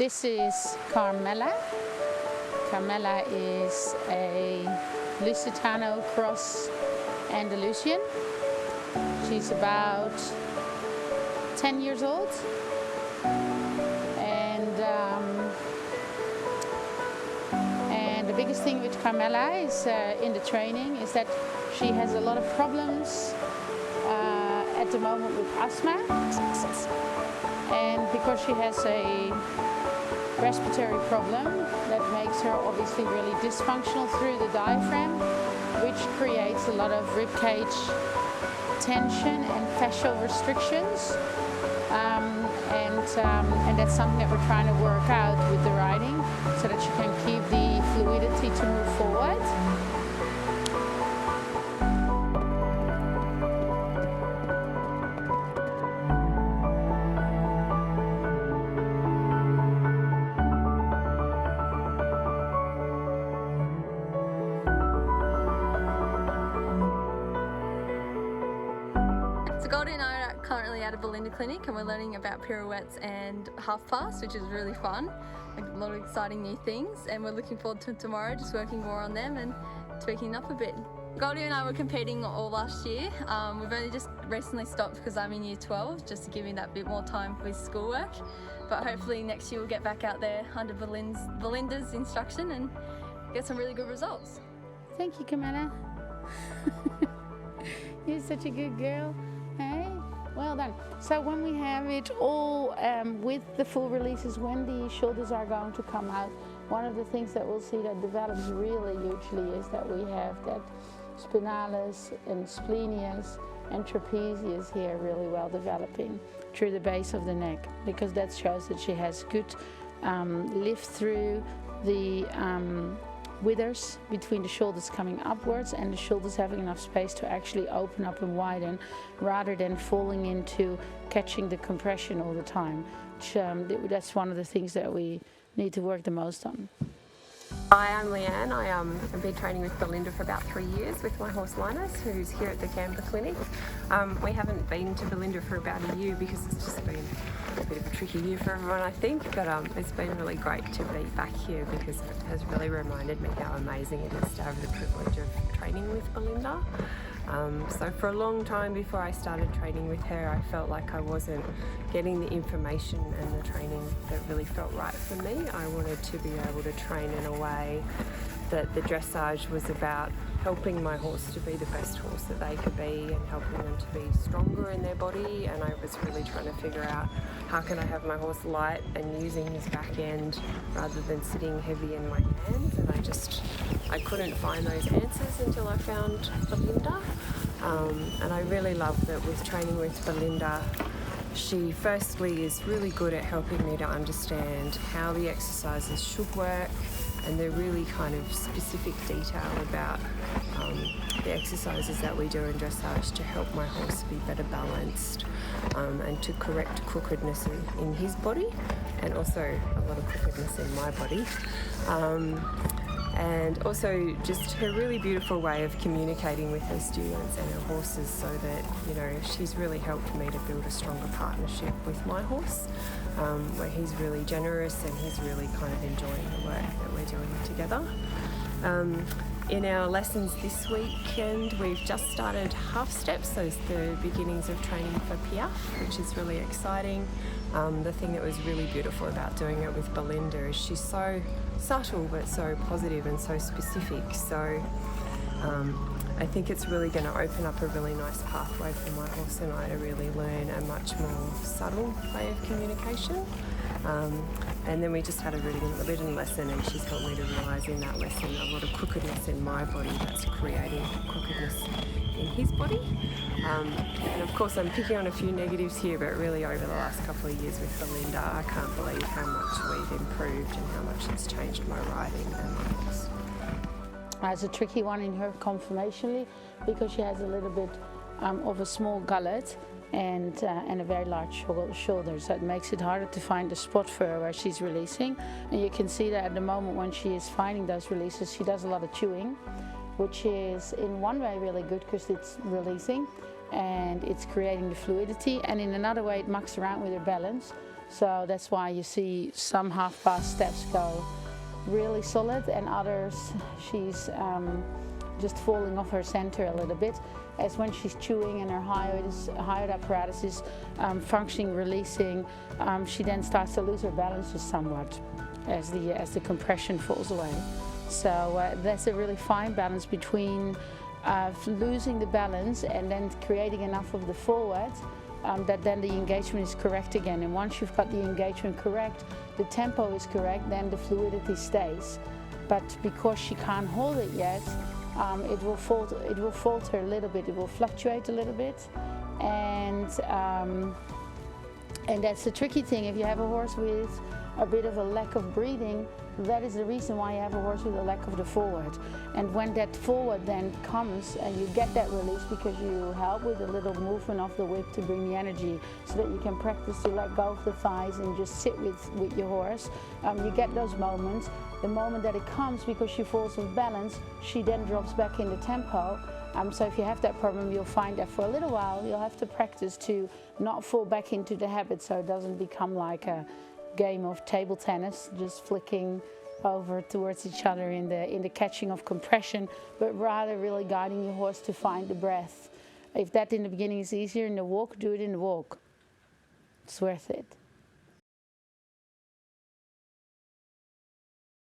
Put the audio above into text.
This is Carmela. Carmela is a Lusitano cross Andalusian. She's about 10 years old. And the biggest thing with Carmela is in the training is that she has a lot of problems at the moment with asthma. And because she has a respiratory problem that makes her obviously really dysfunctional through the diaphragm, which creates a lot of ribcage tension and fascial restrictions. And that's something that we're trying to work out with the riding so that she can keep the fluidity to move forward. Goldie and I are currently at a Belinda clinic and we're learning about pirouettes and half pass, which is really fun. A lot of exciting new things, and we're looking forward to tomorrow, just working more on them and tweaking up a bit. Goldie and I were competing all last year. We've only just recently stopped because I'm in year 12, just to give me that bit more time with schoolwork. But hopefully next year we'll get back out there under Belinda's instruction and get some really good results. Thank you, Camilla. You're such a good girl. Hey, well done. So when we have it all with the full releases, when the shoulders are going to come out, one of the things that we'll see that develops really hugely is that we have that spinalis and splenius and trapezius here really well developing through the base of the neck, because that shows that she has good lift through the withers between the shoulders coming upwards and the shoulders having enough space to actually open up and widen rather than falling into catching the compression all the time. Which, that's one of the things that we need to work the most on. Hi, I'm Leanne. I've been training with Belinda for about 3 years with my horse Linus, who's here at the Canberra clinic. We haven't been to Belinda for about a year because it's just been a bit of a tricky year for everyone, I think, but it's been really great to be back here because it has really reminded me how amazing it is to have the privilege of training with Belinda. So for a long time before I started training with her, I felt like I wasn't getting the information and the training that really felt right for me. I wanted to be able to train in a way that the dressage was about helping my horse to be the best horse that they could be and helping them to be stronger in their body, and I was really trying to figure out how can I have my horse light and using his back end rather than sitting heavy in my hands, and I couldn't find those answers until I found Belinda. And I really love that with training with Belinda, she firstly is really good at helping me to understand how the exercises should work, and they're really kind of specific detail about the exercises that we do in dressage to help my horse be better balanced and to correct crookedness in his body, and also a lot of crookedness in my body. And also just her really beautiful way of communicating with her students and her horses, so that, you know, she's really helped me to build a stronger partnership with my horse, where he's really generous and he's really kind of enjoying the work that we're doing together. In our lessons this weekend, we've just started half steps, so it's the beginnings of training for Piaffe, which is really exciting. The thing that was really beautiful about doing it with Belinda is she's so subtle but so positive and so specific, so I think it's really going to open up a really nice pathway for my horse and I to really learn a much more subtle way of communication. And then we just had a written lesson, and she's helped me to realise in that lesson a lot of crookedness in my body that's creating crookedness in his body. And of course I'm picking on a few negatives here, but really over the last couple of years with Belinda, I can't believe how much we've improved and how much it's changed my riding and my horse. It's a tricky one in her conformationally because she has a little bit of a small gullet and a very large shoulder, so it makes it harder to find the spot for her where she's releasing. And you can see that at the moment when she is finding those releases, she does a lot of chewing, which is in one way really good because it's releasing and it's creating the fluidity, and in another way it mucks around with her balance. So that's why you see some half-bar steps go really solid, and others she's just falling off her center a little bit, as when she's chewing and her hyoid apparatus is functioning, releasing, she then starts to lose her balance just somewhat as the compression falls away. So that's a really fine balance between losing the balance and then creating enough of the forward that then the engagement is correct again. And once you've got the engagement correct, the tempo is correct, then the fluidity stays. But because she can't hold it yet, it will falter a little bit, it will fluctuate a little bit, and that's the tricky thing. If you have a horse with a bit of a lack of breathing, that is the reason why you have a horse with a lack of the forward. And when that forward then comes and you get that release because you help with a little movement of the whip to bring the energy so that you can practice to let go of the thighs and just sit with your horse, you get those moments. The moment that it comes, because she falls off balance, she then drops back in the tempo. So if you have that problem, you'll find that for a little while you'll have to practice to not fall back into the habit, so it doesn't become like a game of table tennis, just flicking over towards each other in the catching of compression, but rather really guiding your horse to find the breath. If that in the beginning is easier in the walk, do it in the walk. It's worth it.